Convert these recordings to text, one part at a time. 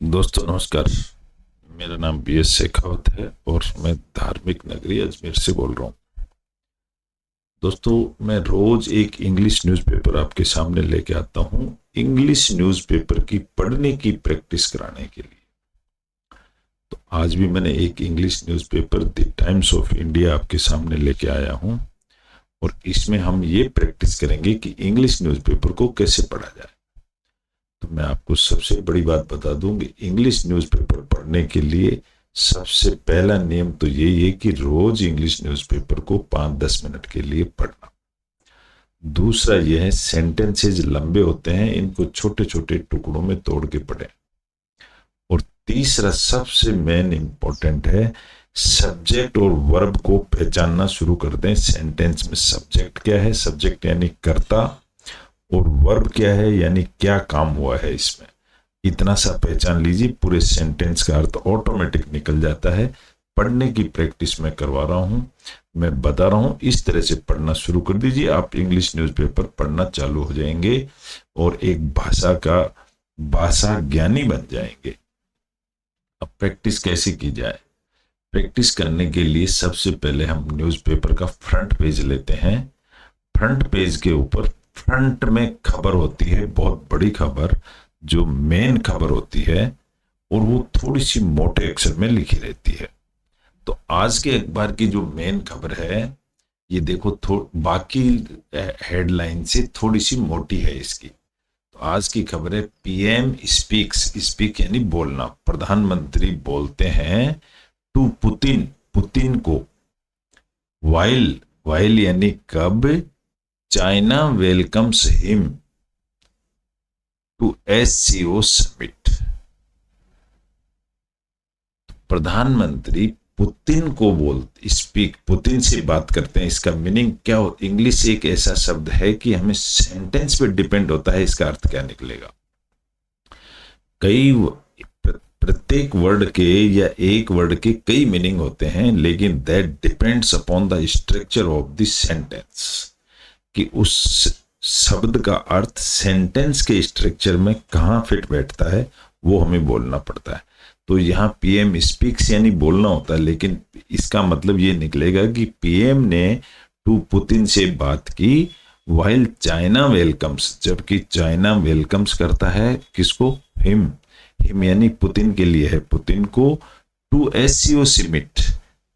दोस्तों नमस्कार। मेरा नाम बी एस शेखावत है और मैं धार्मिक नगरी अजमेर से बोल रहा हूँ। दोस्तों, मैं रोज एक इंग्लिश न्यूज़पेपर आपके सामने लेके आता हूँ इंग्लिश न्यूज़पेपर की पढ़ने की प्रैक्टिस कराने के लिए। तो आज भी मैंने एक English newspaper the times of India आपके सामने लेके आया हूँ और इसमें हम ये प्रैक्टिस करेंगे कि इंग्लिश न्यूज़पेपर को कैसे पढ़ा जाए। तो मैं आपको सबसे बड़ी बात बता दूं कि इंग्लिश न्यूज़पेपर पढ़ने के लिए सबसे पहला नियम तो यही है कि रोज इंग्लिश न्यूज़पेपर को 5-10 मिनट के लिए पढ़ना। दूसरा यह है, सेंटेंसेज लंबे होते हैं, इनको छोटे छोटे टुकड़ों में तोड़ के पढ़ें। और तीसरा सबसे मेन इंपॉर्टेंट है, सब्जेक्ट और वर्ब को पहचानना शुरू कर दें। सेंटेंस में सब्जेक्ट क्या है, सब्जेक्ट यानी कर्ता, और वर्ब क्या है यानी क्या काम हुआ है इसमें। इतना सा पहचान लीजिए, पूरे सेंटेंस का अर्थ ऑटोमेटिक निकल जाता है। पढ़ने की प्रैक्टिस मैं करवा रहा हूं, मैं बता रहा हूं, इस तरह से पढ़ना शुरू कर दीजिए। आप इंग्लिश न्यूज़पेपर पढ़ना चालू हो जाएंगे और एक भाषा ज्ञानी बन जाएंगे। अब प्रैक्टिस कैसे की जाए? प्रैक्टिस करने के लिए सबसे पहले हम न्यूज़पेपर का फ्रंट पेज लेते हैं। फ्रंट पेज के ऊपर फ्रंट में खबर होती है, बहुत बड़ी खबर, जो मेन खबर होती है, और वो थोड़ी सी मोटे अक्षर में लिखी रहती है। तो आज के अखबार की जो मेन खबर है, ये देखो, बाकी हेडलाइन से थोड़ी सी मोटी है इसकी। तो आज की खबर है, पीएम स्पीक्स, स्पीक यानी बोलना, प्रधानमंत्री बोलते हैं टू पुतिन, पुतिन को, वाइल, वाइल यानी कब, China welcomes him to SCO summit. प्रधानमंत्री पुतिन को स्पीक, पुतिन से बात करते हैं। इसका मीनिंग क्या हो? इंग्लिश एक ऐसा शब्द है कि हमें सेंटेंस पे डिपेंड होता है इसका अर्थ क्या निकलेगा। कई प्रत्येक वर्ड के या एक वर्ड के कई मीनिंग होते हैं, लेकिन that depends upon the structure of the sentence, कि उस शब्द का अर्थ सेंटेंस के स्ट्रक्चर में कहाँ फिट बैठता है, वो हमें बोलना पड़ता है। तो यहाँ पीएम स्पीक्स यानी बोलना होता है, लेकिन इसका मतलब ये निकलेगा कि पीएम ने टू पुतिन से बात की वाइल चाइना वेलकम्स, जबकि चाइना वेलकम्स करता है किसको? हिम, हिम यानी पुतिन के लिए है, पुतिन को, टू एससीओ समिट।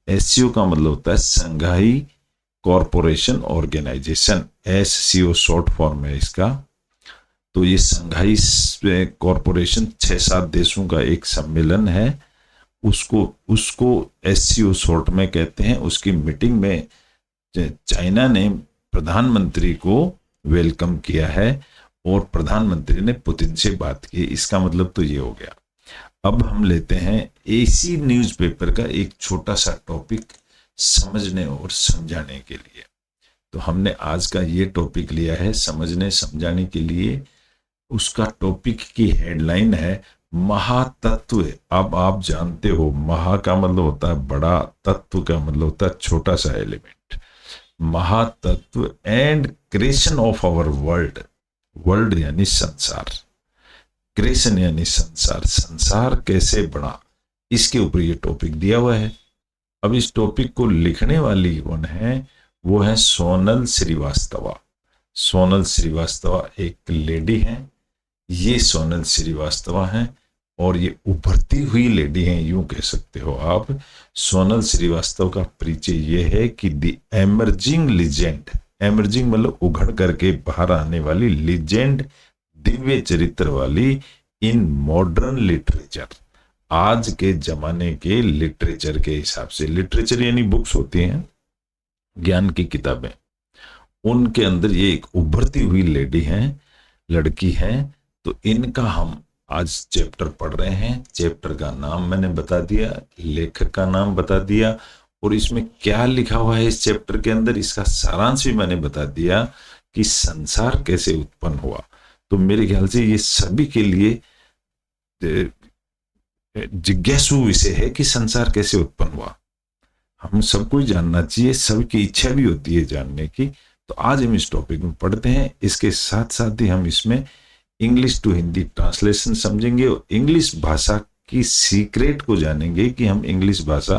एससीओ का मतलब होता है Shanghai corporation organisation, SCO short form है इसका। तो ये संघाई कॉरपोरेशन 6-7 देशों का एक सम्मेलन है, उसको उसको एससीओ शॉर्ट में कहते हैं। उसकी मीटिंग में चाइना ने प्रधानमंत्री को वेलकम किया है और प्रधानमंत्री ने पुतिन से बात की। इसका मतलब तो ये हो गया। अब हम लेते हैं एसी न्यूज़पेपर का एक छोटा सा टॉपिक समझने और समझाने के लिए। तो हमने आज का ये टॉपिक लिया है समझने समझाने के लिए। उसका टॉपिक की हेडलाइन है महातत्व। अब आप जानते हो, महा का मतलब होता है बड़ा, तत्व का मतलब होता है छोटा सा element. Mahatattva and creation of our world, world यानी संसार, क्रिएशन यानी संसार, संसार कैसे बना, इसके ऊपर ये टॉपिक दिया हुआ है। अब इस टॉपिक को लिखने वाली कौन है? वो है सोनल श्रीवास्तवा। सोनल श्रीवास्तवा एक लेडी है, ये सोनल श्रीवास्तवा है, और ये उभरती हुई लेडी हैं, यूं कह सकते हो आप। सोनल श्रीवास्तव का परिचय ये है कि द एमर्जिंग लीजेंड, एमर्जिंग मतलब उघड़ करके बाहर आने वाली, लीजेंड दिव्य चरित्र वाली, इन मॉडर्न लिटरेचर, आज के जमाने के लिटरेचर के हिसाब से। लिटरेचर यानी बुक्स होती हैं, ज्ञान की किताबें, उनके अंदर ये एक उभरती हुई लेडी है, लड़की है। तो इनका हम आज चैप्टर पढ़ रहे हैं। चैप्टर का नाम मैंने बता दिया, लेखक का नाम बता दिया, और इसमें क्या लिखा हुआ है इस चैप्टर के अंदर, इसका सारांश भी मैंने बता दिया कि संसार कैसे उत्पन्न हुआ। तो मेरे ख्याल से ये सभी के लिए जिज्ञासु विषय है कि संसार कैसे उत्पन्न हुआ। हम सबको ही जानना चाहिए, सबकी इच्छा भी होती है जानने की। तो आज हम इस टॉपिक में पढ़ते हैं। इसके साथ साथ ही हम इसमें इंग्लिश टू हिंदी ट्रांसलेशन समझेंगे और इंग्लिश भाषा की सीक्रेट को जानेंगे कि हम इंग्लिश भाषा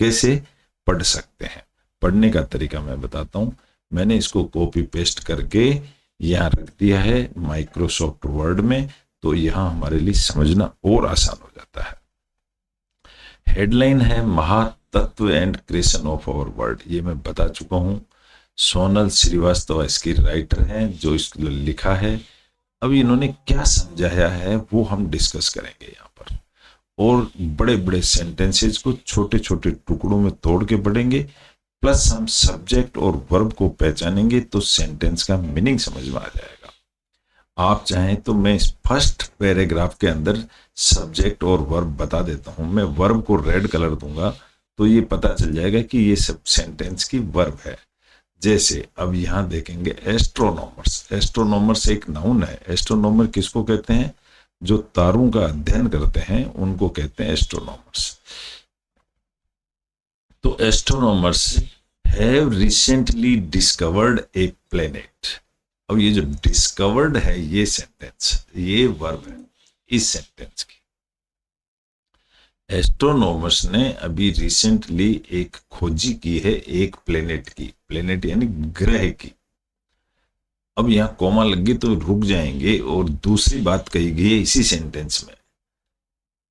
कैसे पढ़ सकते हैं। पढ़ने का तरीका मैं बताता हूं। मैंने इसको कॉपी पेस्ट करके यहां रख दिया है माइक्रोसॉफ्ट वर्ड में, तो यहां हमारे लिए समझना और आसान हो जाता है। हेडलाइन है mahatattva and creation of our world, ये मैं बता चुका हूं। सोनल श्रीवास्तव इसकी राइटर हैं जो इसको लिखा है। अब इन्होंने क्या समझाया है वो हम डिस्कस करेंगे यहाँ पर, और बड़े बड़े सेंटेंसेस को छोटे छोटे टुकड़ों में तोड़ के पढ़ेंगे, प्लस हम सब्जेक्ट और वर्ब को पहचानेंगे तो सेंटेंस का मीनिंग समझ में आ जाएगा। आप चाहें तो मैं इस फर्स्ट पैराग्राफ के अंदर सब्जेक्ट और वर्ब बता देता हूं। मैं वर्ब को रेड कलर दूंगा तो ये पता चल जाएगा कि ये सब सेंटेंस की वर्ब है। जैसे अब यहां देखेंगे एस्ट्रोनॉमर्स। एस्ट्रोनॉमर्स एक नाउन है। एस्ट्रोनॉमर किसको कहते हैं? जो तारों का अध्ययन करते हैं उनको कहते हैं एस्ट्रोनॉमर्स। तो astronomers have recently discovered a planet. अब ये जो डिस्कवर्ड है ये सेंटेंस, ये वर्ब है इस सेंटेंस की। एस्ट्रोनॉमर्स ने अभी रिसेंटली एक खोजी की है एक प्लेनेट की। प्लेनेट यानी ग्रह की। अब यहां कोमा लग गई तो रुक जाएंगे और दूसरी बात कही गई है इसी सेंटेंस में,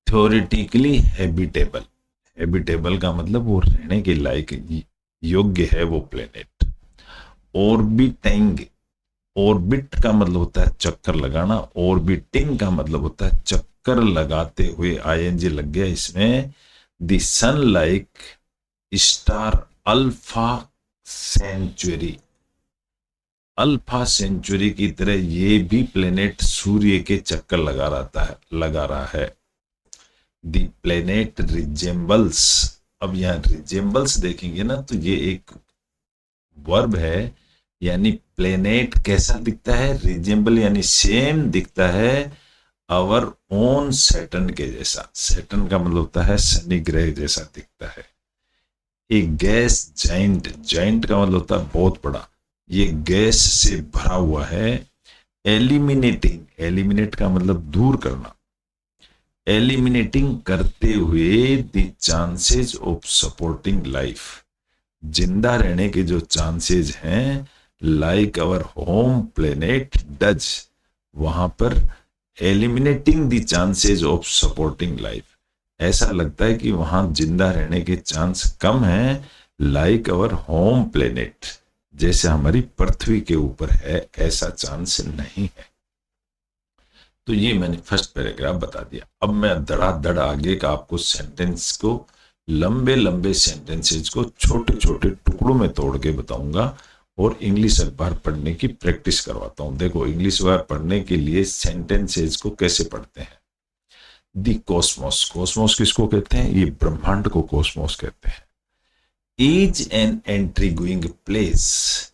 थ्योरेटिकली हैबिटेबल। हैबिटेबल का मतलब वो रहने के लायक योग्य है वो प्लेनेट। ऑर्बिटिंग, ऑर्बिट का मतलब होता है चक्कर लगाना, ऑर्बिटिंग का मतलब होता है चक्कर लगाते हुए, आईएनजी लग गया इसमें। The sun like star alpha Centauri, alpha Centauri की तरह ये भी प्लेनेट सूर्य के चक्कर लगा रहा है। The planet resembles. अब यहां रिजेंबल्स देखेंगे ना तो ये एक वर्ब है, यानी प्लेनेट कैसा दिखता है? रिजेंबल यानी सेम दिखता है आवर ओन सैटर्न के जैसा। सैटर्न का मतलब होता है शनि ग्रह जैसा दिखता है। एक गैस जाइंट, जाइंट का मतलब होता है बहुत बड़ा, ये गैस से भरा हुआ है। एलिमिनेटिंग, एलिमिनेट का मतलब दूर करना, एलिमिनेटिंग करते हुए the chances of supporting life, जिंदा रहने के जो चांसेस हैं like our home planet does, वहां पर eliminating the chances of supporting life, ऐसा लगता है कि वहां जिंदा रहने के चांस कम हैं, लाइक आवर होम प्लेनेट, जैसे हमारी पृथ्वी के ऊपर है ऐसा चांस नहीं है। तो ये मैंने फर्स्ट पैराग्राफ बता दिया। अब मैं धड़ाधड़ आगे का आपको सेंटेंस को, लंबे लंबे सेंटेंसेस को छोटे छोटे टुकड़ों में तोड़ के बताऊंगा और इंग्लिश अखबार पढ़ने की प्रैक्टिस करवाता हूं। देखो इंग्लिश अखबार पढ़ने के लिए सेंटेंसेस को कैसे पढ़ते हैं। दी कॉस्मोस, कॉस्मोस किसको कहते हैं? ये ब्रह्मांड को कॉस्मोस कहते हैं। Is an entry going place,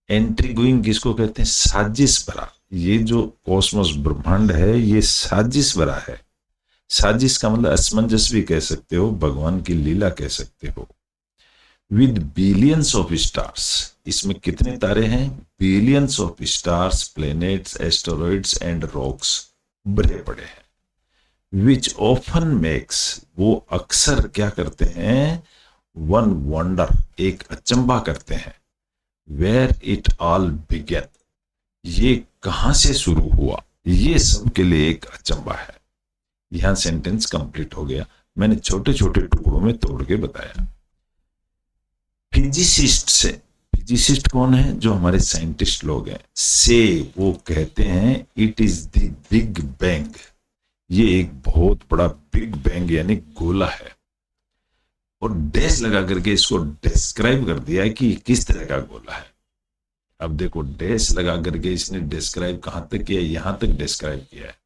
entry going किसको कहते हैं? साजिश भरा। ये जो कॉस्मोस ब्रह्मांड है ये साजिश भरा है। साजिश का मतलब असमंजस भी कह सकते हो, भगवान की लीला कह सकते हो। विद बिलियंस ऑफ स्टार्स, इसमें कितने तारे हैं? Billions of stars, planets, asteroids and rocks भरे पड़े हैं। विच ऑफन मेक्स, वो अक्सर क्या करते हैं? वन वंडर, एक अचंबा करते हैं। वेयर इट ऑल बिगेन, ये कहां से शुरू हुआ, ये सबके लिए एक अचंबा है। यहां सेंटेंस कंप्लीट हो गया। मैंने छोटे छोटे टुकड़ों में तोड़ के बताया। फिजिसिस्ट से, फिजिसिस्ट कौन है? जो हमारे साइंटिस्ट लोग हैं। से, वो कहते हैं it is the big bang, ये एक बहुत बड़ा बिग बैंग यानी गोला है। और डैश लगा करके इसको डिस्क्राइब कर दिया है कि किस तरह का गोला है। अब देखो डैश लगा करके इसने डिस्क्राइब कहां तक किया? यहां तक डिस्क्राइब किया है।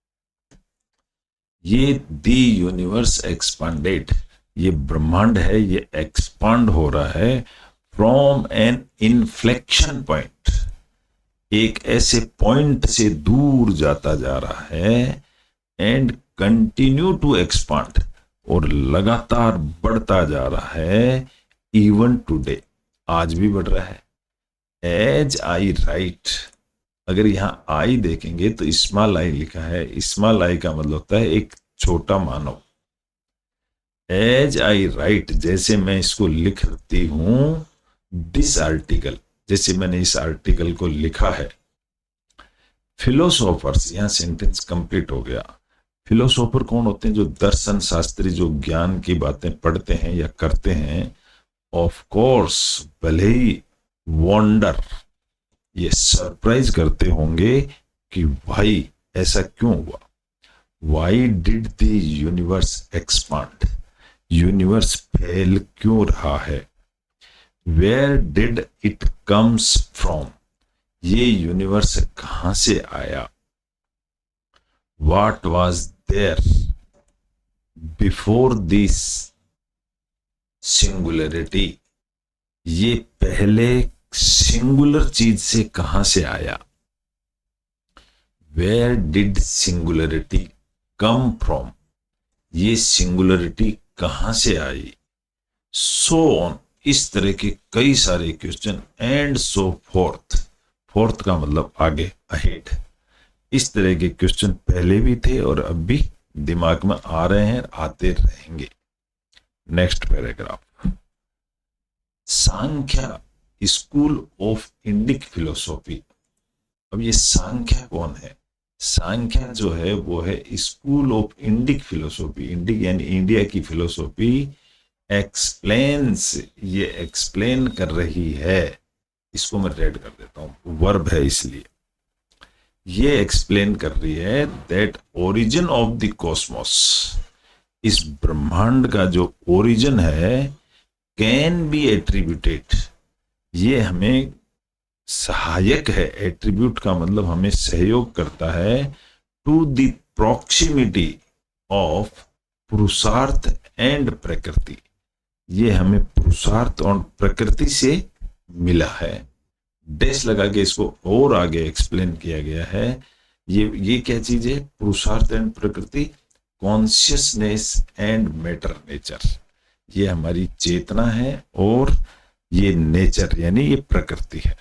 ये दी यूनिवर्स एक्सपांडेड, ये ब्रह्मांड है ये एक्सपांड हो रहा है फ्रॉम एन इन्फ्लेक्शन पॉइंट, एक ऐसे पॉइंट से दूर जाता जा रहा है। एंड कंटिन्यू टू एक्सपांड, और लगातार बढ़ता जा रहा है। इवन टुडे, आज भी बढ़ रहा है। एज आई राइट, अगर यहाँ आई देखेंगे तो स्मॉल आई लिखा है। स्मॉल आई का मतलब होता है एक छोटा मानव। एज आई राइट, जैसे मैं इसको लिखती हूं, दिस आर्टिकल, जैसे मैंने इस आर्टिकल को लिखा है। फिलोसोफर्स, यहां सेंटेंस कंप्लीट हो गया। फिलोसोफर कौन होते हैं? जो दर्शन शास्त्री, जो ज्ञान की बातें पढ़ते हैं या करते हैं। ऑफ कोर्स, भले ही वंडर, ये सरप्राइज करते होंगे कि भाई ऐसा क्यों हुआ। Why did the universe expand, universe फैल क्यों रहा है। Where did it comes from, ये यूनिवर्स कहां से आया। What was there before this singularity, ये पहले सिंगुलर चीज से कहां से आया। Where did singularity come from, ये सिंगुलरिटी कहां से आई। सो ऑन, इस तरह के कई सारे question. And so fourth, fourth का मतलब आगे, अहेड। इस तरह के क्वेश्चन पहले भी थे और अब भी दिमाग में आ रहे हैं, आते रहेंगे। Next paragraph. Sankhya school of Indic philosophy. अब ये सांख्या कौन है? सांख्या जो है वो है school of Indic philosophy. Indic यानी इंडिया की फिलोसॉफी एक्सप्लेन्स, ये एक्सप्लेन कर रही है। इसको मैं रेड कर देता हूं, वर्ब है इसलिए। ये एक्सप्लेन कर रही है that origin of the Cosmos, इस ब्रह्मांड का जो ओरिजिन है, कैन बी एट्रीब्यूटेड, ये हमें सहायक है। एट्रीब्यूट का मतलब हमें सहयोग करता है। टू द प्रॉक्सिमिटी ऑफ पुरुषार्थ एंड प्रकृति, ये हमें पुरुषार्थ और प्रकृति से मिला है। डैश लगा के इसको और आगे एक्सप्लेन किया गया है। ये क्या चीज है? पुरुषार्थ एंड प्रकृति, कॉन्शियसनेस एंड मैटर नेचर, ये हमारी चेतना है और ये नेचर यानी ये प्रकृति है।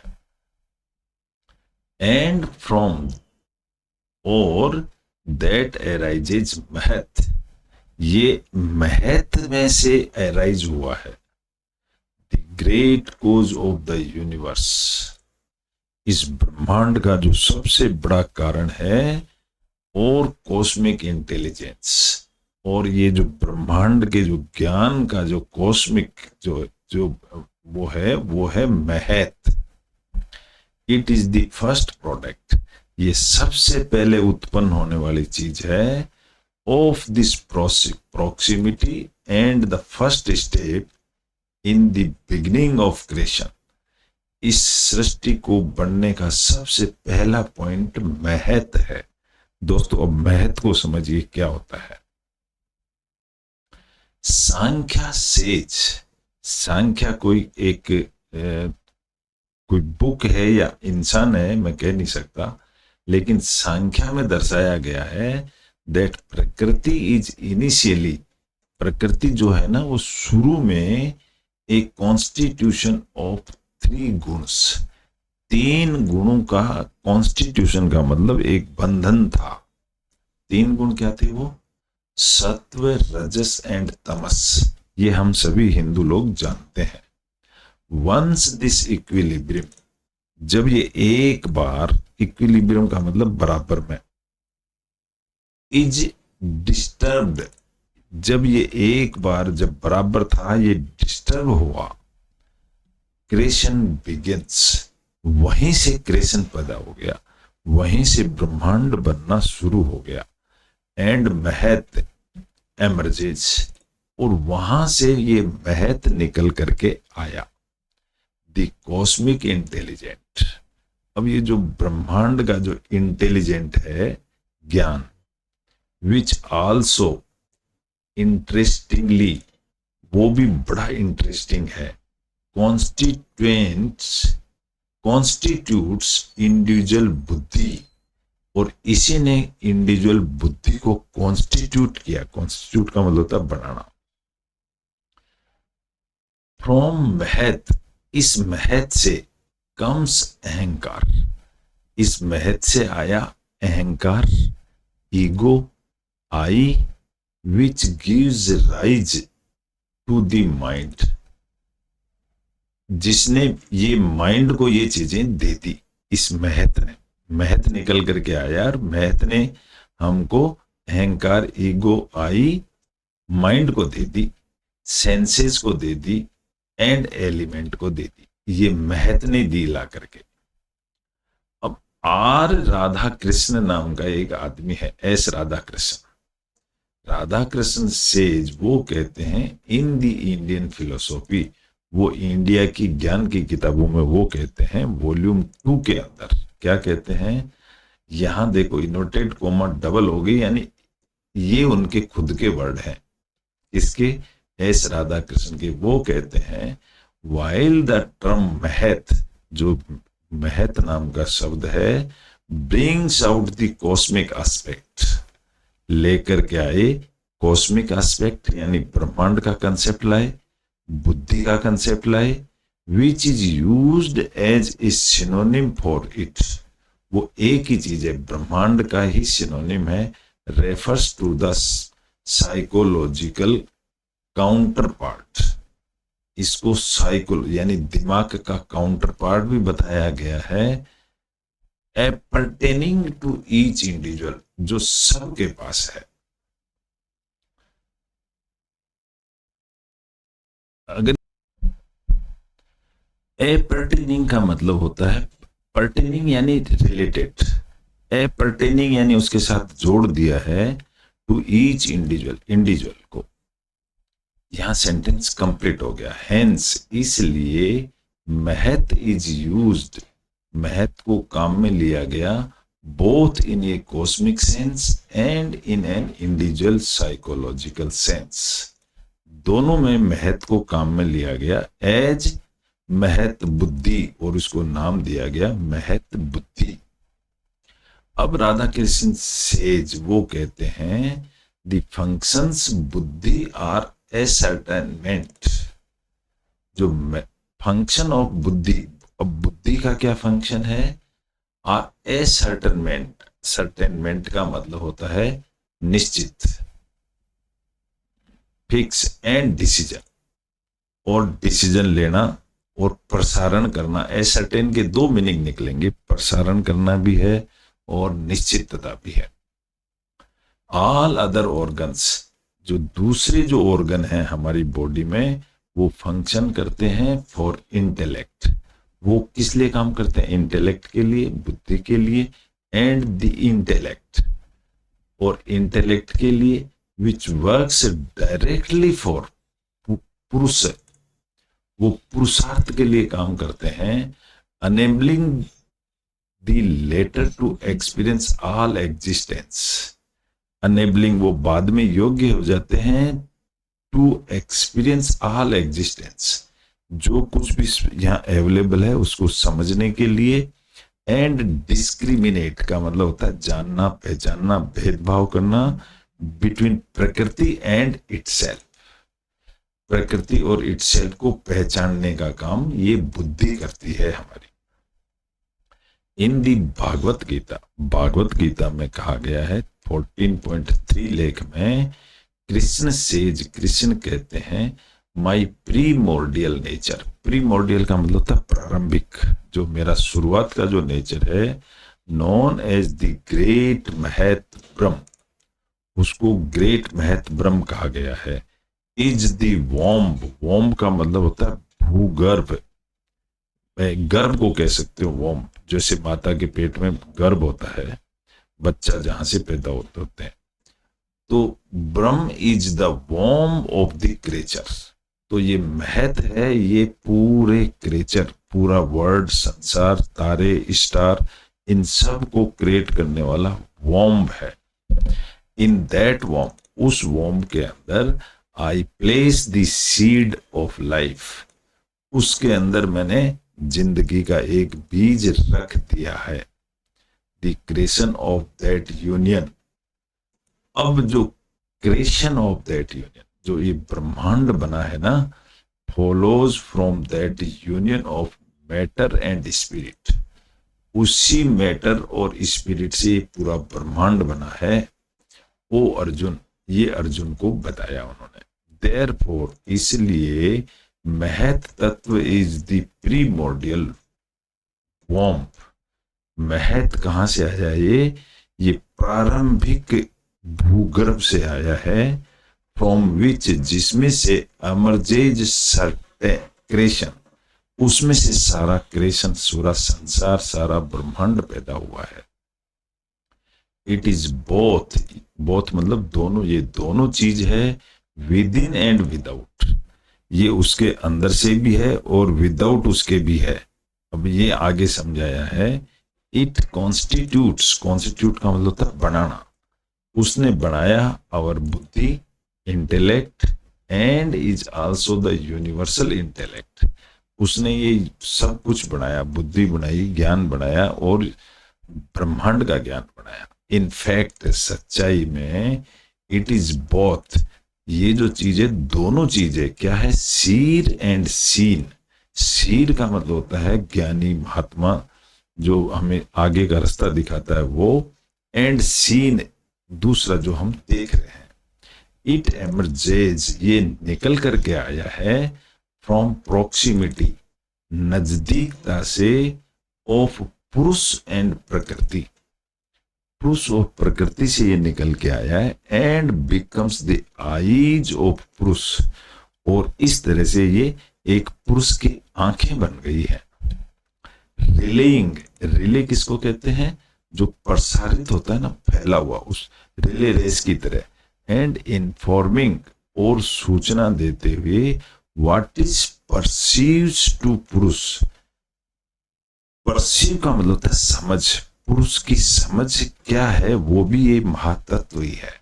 एंड फ्रॉम, और दैट अराइजेज महत, ये महत में से अराइज हुआ है। The great cause of the universe, इस ब्रह्मांड का जो सबसे बड़ा कारण है। और कॉस्मिक इंटेलिजेंस, और ये जो ब्रह्मांड के जो ज्ञान का जो कॉस्मिक जो जो वो है महत। It is the first product, ये सबसे पहले उत्पन्न होने वाली चीज है। Of this proximity and the first step in the beginning of creation, इस सृष्टि को बनने का सबसे पहला पॉइंट महत है। दोस्तों अब महत को समझिए क्या होता है। सांख्या सेज, सांख्या कोई एक कोई बुक है या इंसान है मैं कह नहीं सकता, लेकिन सांख्या में दर्शाया गया है दैट प्रकृति इज इनिशियली, प्रकृति जो है ना वो शुरू में एक कॉन्स्टिट्यूशन ऑफ 3 गुण्स, 3 गुणों का कॉन्स्टिट्यूशन का मतलब एक बंधन था। 3 गुण क्या थे वो? सत्व, रजस एंड तमस, ये हम सभी हिंदू लोग जानते हैं। वंस दिस इक्विलिब्रियम, जब ये एक बार, इक्विलिब्रियम का मतलब बराबर में, इज डिस्टर्ब्ड, जब ये एक बार जब बराबर था ये डिस्टर्ब हुआ, क्रिएशन बिगिंस, वहीं से क्रिएशन पैदा हो गया, वहीं से ब्रह्मांड बनना शुरू हो गया। एंड महत एमर्जेज, और वहां से ये महत निकल करके आया। द कॉस्मिक इंटेलिजेंट, अब ये जो ब्रह्मांड का जो इंटेलिजेंट है ज्ञान, विच आल्सो इंटरेस्टिंगली, वो भी बड़ा इंटरेस्टिंग है, कॉन्स्टिट्यूट्स इंडिविजुअल बुद्धि, और इसी ने इंडिविजुअल बुद्धि को कॉन्स्टिट्यूट किया। कॉन्स्टिट्यूट का मतलब होता है बनाना। फ्रॉम महत, इस महत से कम्स अहंकार, इस महत से आया अहंकार, ego I, which gives rise to the mind, जिसने ये माइंड को ये चीजें दे दी। इस महत ने, महत निकल करके आया और महत ने हमको अहंकार, ईगो आई, माइंड को दे दी, सेंसेस को दे दी एंड एलिमेंट को दे दी। ये महत ने दी ला करके। अब आर राधा कृष्ण नाम का एक आदमी है, एस राधा कृष्ण। राधा कृष्ण सेज, वो कहते हैं इन द इंडियन फिलोसॉफी, वो इंडिया की ज्ञान की किताबों में वो कहते हैं वॉल्यूम 2 के अंदर क्या कहते हैं, यहां देखो इनवर्टेड कोमा डबल हो गई, यानी ये उनके खुद के वर्ड हैं, इसके एस राधा कृष्ण के। वो कहते हैं वाइल द टर्म महत, जो महत नाम का शब्द है, brings out the cosmic aspect, लेकर के आए कॉस्मिक एस्पेक्ट यानी ब्रह्मांड का कंसेप्ट लाए, बुद्धि का कंसेप्ट लाए, which is used as a synonym for it, वो एक ही चीज है, ब्रह्मांड का ही सिनोनिम है, refers to the psychological counterpart. इसको साइको यानी दिमाग का काउंटर पार्ट भी बताया गया है, परटेनिंग टू ईच इंडिविजुअल, जो सबके पास है। अगर परटेनिंग का मतलब होता है, परटेनिंग यानी रिलेटेड, परटेनिंग यानी उसके साथ जोड़ दिया है, टू ईच इंडिविजुअल, इंडिविजुअल को। यहां सेंटेंस कंप्लीट हो गया। हेंस, इसलिए महत इज यूज्ड, महत को काम में लिया गया, both in a cosmic sense and in an individual psychological sense. दोनों में महत को काम में लिया गया एज महत बुद्धि, और उसको नाम दिया गया महत बुद्धि। अब राधा कृष्ण सेज, वो कहते हैं द फंक्शंस बुद्धि आर एसर्टेनमेंट, जो फंक्शन ऑफ बुद्धि, अब बुद्धि का क्या फंक्शन है, आर एसर्टेनमेंट, सर्टेनमेंट का मतलब होता है निश्चित, फिक्स एंड डिसीजन, और डिसीजन लेना और प्रसारण करना। एसर्टेन के दो मीनिंग निकलेंगे, प्रसारण करना भी है और निश्चितता भी है। ऑल अदर ऑर्गन्स, जो दूसरे जो ऑर्गन है हमारी बॉडी में, वो फंक्शन करते हैं फॉर इंटेलेक्ट। वो किस लिए काम करते हैं, इंटेलेक्ट के लिए, बुद्धि के लिए, एंड द इंटेलेक्ट, और इंटेलेक्ट के लिए, विच वर्क्स डायरेक्टली फॉर पुरुष, वो पुरुषार्थ के लिए काम करते हैं, enabling the latter to experience all existence. Enabling, वो बाद में योग्य हो जाते हैं, टू एक्सपीरियंस ऑल एग्जिस्टेंस, जो कुछ भी यहाँ अवेलेबल है उसको समझने के लिए, एंड डिस्क्रिमिनेट का मतलब होता है जानना, पहचानना, भेदभाव करना, बिटवीन प्रकृति एंड इटसेल्फ, प्रकृति और इटसेल्फ को पहचानने का काम ये बुद्धि करती है हमारी। इन दी भागवत गीता, भागवत गीता में कहा गया है 14.3 लेख में, कृष्ण सेज, कृष्ण कहते हैं माई प्रीमोर्डियल नेचर, प्रीमोर्डियल का मतलब था प्रारंभिक, जो मेरा शुरुआत का जो नेचर है, नॉन एज द ग्रेट महत ब्रह्म, उसको ग्रेट महत ब्रह्म कहा गया है, इज द वॉम्ब, वॉम्ब का मतलब होता है भूगर्भ, गर्भ को कह सकते हो वॉम्ब, जैसे माता के पेट में गर्भ होता है, बच्चा जहां से पैदा होते हैं, तो ब्रह्म is the womb of the creature, तो ये महत है, ये पूरे क्रिएचर, पूरा वर्ल्ड, संसार, तारे, स्टार, इन सब को क्रिएट करने वाला वॉम्ब है। इन दैट वॉम्ब, उस वॉम्ब के अंदर I place the seed of life, उसके अंदर मैंने जिंदगी का एक बीज रख दिया है, the creation of that union. अब जो क्रिएशन ऑफ दैट यूनियन, जो ये ब्रह्मांड बना है ना, follows from that union of matter and spirit, उसी मैटर और स्पिरिट से पूरा ब्रह्मांड बना है। ओ अर्जुन, ये अर्जुन को बताया उन्होंने। देयरफॉर, इसलिए महत तत्व इज द प्रीमोर्डियल वॉम्प। महत कहां से आया? ये प्रारंभिक भूगर्भ से आया है। फ्रॉम विच, जिसमें से अमरजेज सर्टे क्रिएशन, उसमें से सारा क्रिएशन, पूरा संसार, सारा ब्रह्मांड पैदा हुआ है। इट इज बोथ, बोथ मतलब दोनों, ये दोनों चीज है, विद इन एंड विदाउट। ये उसके अंदर से भी है और विदाउट उसके भी है। अब ये आगे समझाया है। इट कॉन्स्टिट्यूट्स, कॉन्स्टिट्यूट का मतलब था बनाना। उसने बनाया आवर बुद्धि, intellect, and is also the universal intellect. उसने ये सब कुछ बनाया, बुद्धि बनाई, ज्ञान बनाया और ब्रह्मांड का ज्ञान बनाया। इनफैक्ट, सच्चाई में इट इज बोथ, ये जो चीजें, दोनों चीजें क्या है? सीर एंड सीन। सीर का मतलब होता है ज्ञानी महात्मा, जो हमें आगे का रास्ता दिखाता है वो, एंड सीन दूसरा जो हम देख रहे हैं। इट एमर्जेज, ये निकल करके आया है, फ्रॉम प्रोक्सिमिटी, नजदीकता से, ऑफ पुरुष एंड प्रकृति, पुरुष और प्रकृति से ये निकल के आया है। And becomes the eyes of पुरुष, और इस तरह से ये एक पुरुष की आंखें बन गई है। रिलेइंग, रिले किसको कहते हैं? जो प्रसारित होता है ना, फैला हुआ, उस रिले रेस की तरह। एंड इन्फॉर्मिंग, और सूचना देते हुए, व्हाट इज परसीव्स टू पुरुष। परसीव का मतलब होता है समझ, पुरुष की समझ क्या है, वो भी ये महातत्व ही है।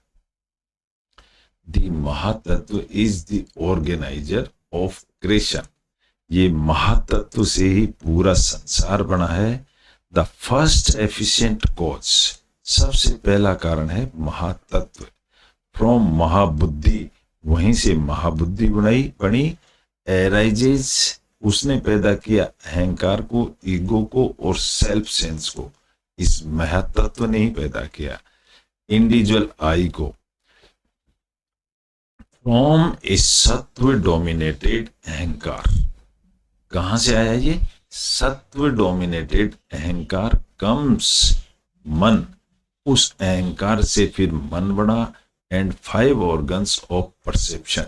The mahatattva is the organiser of creation, ये महातत्व से ही पूरा संसार बना है। द फर्स्ट एफिशिएंट कॉज, सबसे पहला कारण है महातत्व। फ्रॉम महाबुद्धि, वहीं से महाबुद्धि बनी। एराइजेज, उसने पैदा किया अहंकार को, ईगो को और सेल्फ सेंस को, इस महातत्व ने ही पैदा किया। इंडिविजुअल आई को, फ्रॉम ए सत्व डोमिनेटेड अहंकार, कहां से आया ये? सत्व डोमिनेटेड अहंकार कम्स मन, उस अहंकार से फिर मन बना। एंड 5 ऑर्गन्स ऑफ परसेप्शन,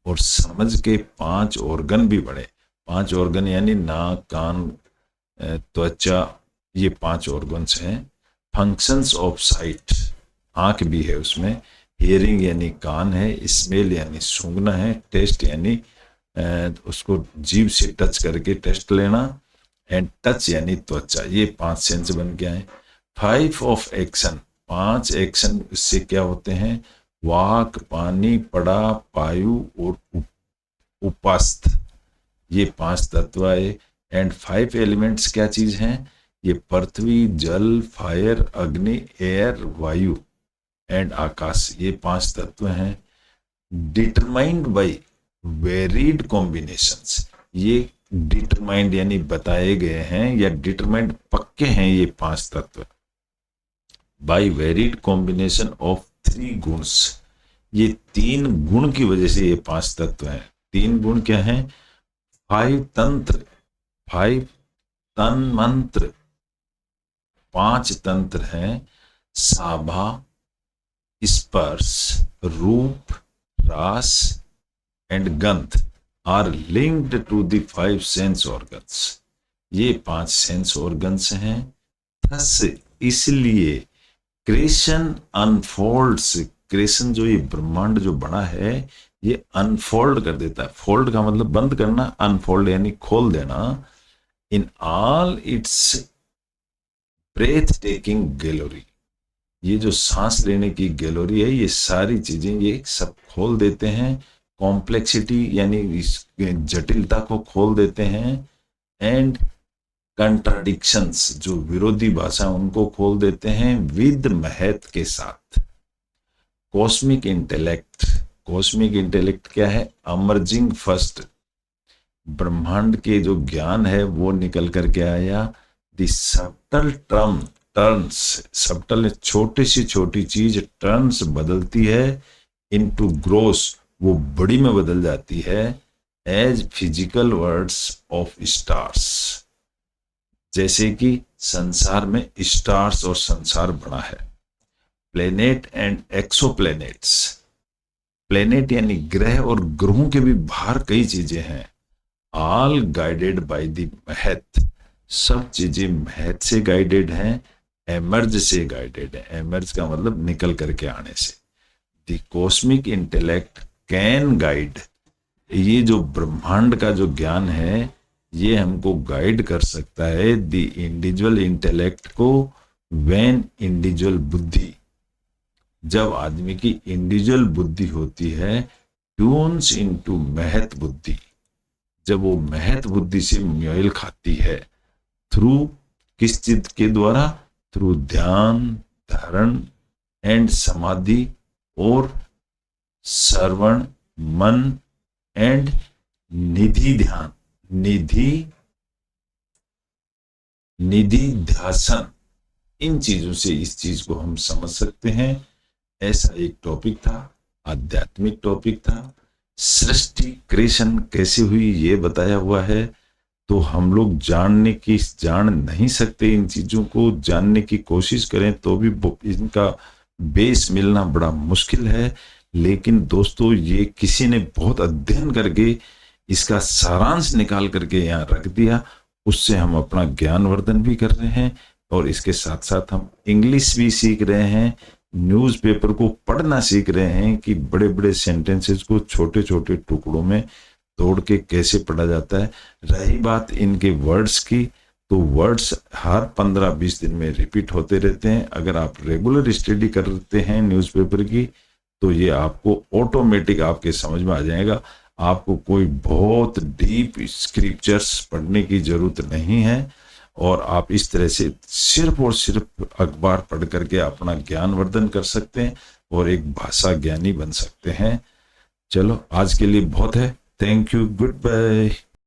और समझ के 5 ऑर्गन भी बने। 5 ऑर्गन यानी नाक, कान, त्वचा, ये 5 ऑर्गन्स हैं। फंक्शंस ऑफ साइट, आंख भी है उसमें। हियरिंग यानी कान है। स्मेल यानी सूंघना है। टेस्ट यानी उसको जीभ से टच करके टेस्ट लेना। एंड टच यानी त्वचा। ये 5 सेंस बन के आए। 5 ऑफ एक्शन, 5 एक्शन इससे क्या होते हैं? वाक, पानी, पड़ा, पायु और उपास्थ, ये 5 तत्व आए। एंड 5 एलिमेंट्स क्या चीज हैं? ये पृथ्वी, जल, फायर, अग्नि, एयर, वायु एंड आकाश, ये 5 तत्व हैं। डिटरमाइंड बाय वेरीड कॉम्बिनेशंस, ये डिटरमाइंड यानी बताए गए हैं, या डिटरमाइंड पक्के हैं ये 5 तत्व, बाय वेरीड कॉम्बिनेशन ऑफ 3 गुण्स, ये 3 गुण की वजह से ये 5 तत्व हैं। 3 गुण क्या हैं? 5 तंत्र, 5 तन मंत्र, 5 तंत्र हैं। साभा, स्पर्श, रूप, रास एंड गंध are linked to the 5 sense organs, ये 5 सेंस ऑर्गन्स हैं। थस, इसलिए क्रिएशन अनफोल्ड्स, क्रिएशन जो ये ब्रह्मांड जो बना है ये अनफोल्ड कर देता है। फोल्ड का मतलब बंद करना, अनफोल्ड यानी खोल देना। In all it's breath taking gallery, ये जो सांस लेने की गैलरी है, ये सारी चीजें ये सब खोल देते हैं। कॉम्प्लेक्सिटी यानी इस जटिलता को खोल देते हैं। एंड कंट्राडिक्शंस, जो विरोधी भाषा उनको खोल देते हैं विद महत के साथ। कॉस्मिक इंटेलेक्ट, कॉस्मिक इंटेलेक्ट क्या है? अमर्जिंग फर्स्ट, ब्रह्मांड के जो ज्ञान है वो निकल करके आया। द सबटल टर्न्स, सबटल छोटी सी छोटी चीज टर्न्स बदलती है, इनटू ग्रोस वो बड़ी में बदल जाती है, as physical words of stars. जैसे कि संसार में स्टार्स और संसार बड़ा है। प्लेनेट एंड एक्सोप्लेनेट्स, प्लेनेट यानी ग्रह और ग्रहों के भी बाहर कई चीजें हैं। ऑल गाइडेड बाय द महत, सब चीजें महत से गाइडेड हैं, एमर्ज से गाइडेड है। एमर्ज का मतलब निकल करके आने से। The cosmic intellect can guide, ये जो ब्रह्मांड का जो ज्ञान है ये हमको गाइड कर सकता है द इंडिविजुअल इंटेलेक्ट को, व्हेन इंडिविजुअल बुद्धि, जब आदमी की इंडिविजुअल बुद्धि होती है, ट्यून्स इनटू महत बुद्धि, जब वो महत बुद्धि से मेल खाती है, थ्रू किस चीज के द्वारा, थ्रू ध्यान, धारण एंड समाधि और श्रवण, मन एंड निधि ध्यान, निधि ध्यासन, इन चीजों से इस चीज को हम समझ सकते हैं। ऐसा एक टॉपिक था, आध्यात्मिक टॉपिक था। सृष्टि क्रिएशन कैसे हुई ये बताया हुआ है। तो हम लोग जान नहीं सकते, इन चीजों को जानने की कोशिश करें तो भी इनका बेस मिलना बड़ा मुश्किल है। लेकिन दोस्तों ये किसी ने बहुत अध्ययन करके इसका सारांश निकाल करके यहाँ रख दिया, उससे हम अपना ज्ञानवर्धन भी कर रहे हैं और इसके साथ साथ हम इंग्लिश भी सीख रहे हैं, न्यूज़पेपर को पढ़ना सीख रहे हैं कि बड़े बड़े सेंटेंसेस को छोटे छोटे टुकड़ों में तोड़ के कैसे पढ़ा जाता है। रही बात इनके वर्ड्स की, तो वर्ड्स हर 15-20 दिन में रिपीट होते रहते हैं। अगर आप रेगुलर स्टडी करते हैं न्यूज़पेपर की तो ये आपको ऑटोमेटिक आपके समझ में आ जाएगा। आपको कोई बहुत डीप स्क्रिप्चर्स पढ़ने की जरूरत नहीं है और आप इस तरह से सिर्फ और सिर्फ अखबार पढ़ करके अपना ज्ञानवर्धन कर सकते हैं और एक भाषा ज्ञानी बन सकते हैं। चलो आज के लिए बहुत है। Thank you, good bye.